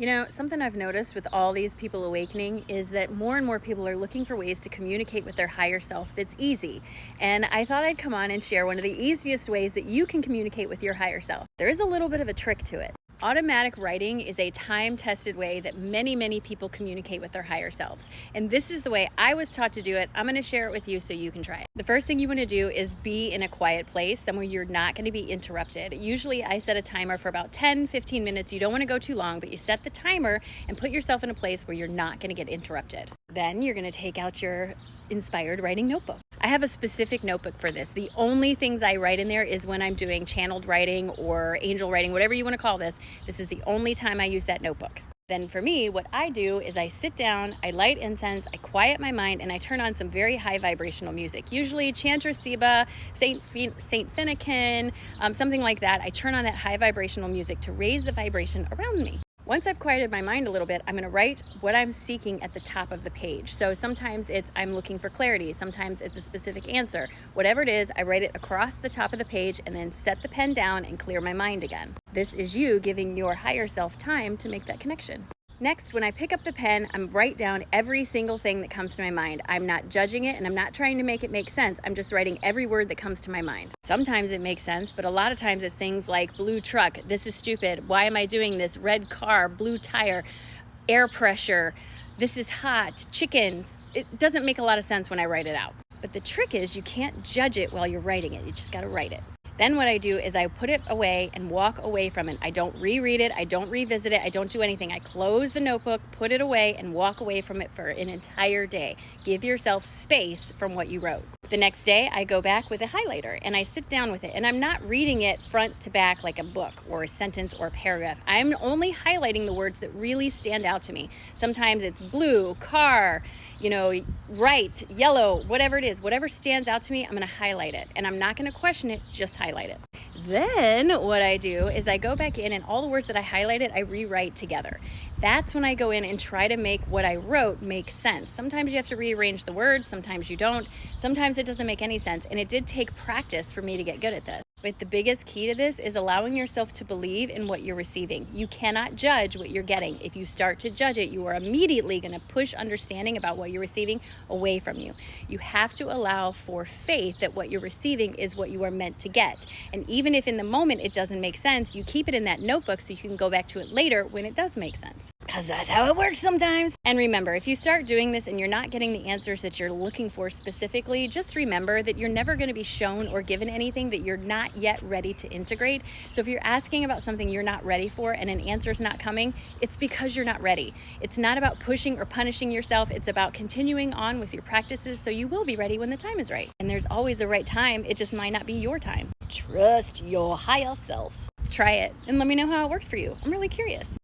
You know, something I've noticed with all these people awakening is that more and more people are looking for ways to communicate with their higher self that's easy. And I thought I'd come on and share one of the easiest ways that you can communicate with your higher self. There is a little bit of a trick to it. Automatic writing is a time-tested way that many people communicate with their higher selves. And this is the way I was taught to do it. I'm going to share it with you so you can try it. The first thing you want to do is be in a quiet place, somewhere you're not going to be interrupted. Usually I set a timer for about 10-15 minutes. You don't want to go too long, but you set the timer and put yourself in a place where you're not going to get interrupted. Then you're going to take out your inspired writing notebook. I have a specific notebook for this. The only things I write in there is when I'm doing channeled writing or angel writing, whatever you want to call this. This is the only time I use that notebook. Then for me, what I do is I sit down, I light incense, I quiet my mind, and I turn on some very high vibrational music. Usually Chantra Siba, Saint Finnegan, something like that. I turn on that high vibrational music to raise the vibration around me. Once I've quieted my mind a little bit, I'm going to write what I'm seeking at the top of the page. So sometimes it's I'm looking for clarity. Sometimes it's a specific answer. Whatever it is, I write it across the top of the page and then set the pen down and clear my mind again. This is you giving your higher self time to make that connection. Next, when I pick up the pen, I'm write down every single thing that comes to my mind. I'm not judging it and I'm not trying to make it make sense. I'm just writing every word that comes to my mind. Sometimes it makes sense, but a lot of times it's things like blue truck, this is stupid, why am I doing this, red car, blue tire, air pressure, this is hot, chickens. It doesn't make a lot of sense when I write it out. But the trick is you can't judge it while you're writing it. You just got to write it. Then what I do is I put it away and walk away from it. I don't reread it. I don't revisit it. I don't do anything. I close the notebook, put it away, and walk away from it for an entire day. Give yourself space from what you wrote. The next day, I go back with a highlighter and I sit down with it. And I'm not reading it front to back like a book or a sentence or a paragraph. I'm only highlighting the words that really stand out to me. Sometimes it's blue, car, right, yellow, whatever it is, whatever stands out to me, I'm going to highlight it. And I'm not going to question it, just highlight it. Then what I do is I go back in and all the words that I highlighted, I rewrite together. That's when I go in and try to make what I wrote make sense. Sometimes you have to rearrange the words, sometimes you don't. Sometimes it doesn't make any sense. And it did take practice for me to get good at this. But the biggest key to this is allowing yourself to believe in what you're receiving. You cannot judge what you're getting. If you start to judge it, you are immediately going to push understanding about what you're receiving away from you. You have to allow for faith that what you're receiving is what you are meant to get. And even if in the moment it doesn't make sense, you keep it in that notebook so you can go back to it later when it does make sense. Because that's how it works sometimes. And remember, if you start doing this and you're not getting the answers that you're looking for specifically, just remember that you're never going to be shown or given anything that you're not yet ready to integrate. So if you're asking about something you're not ready for and an answer's not coming, it's because you're not ready. It's not about pushing or punishing yourself. It's about continuing on with your practices so you will be ready when the time is right. And there's always a right time. It just might not be your time. Trust your higher self. Try it and let me know how it works for you. I'm really curious.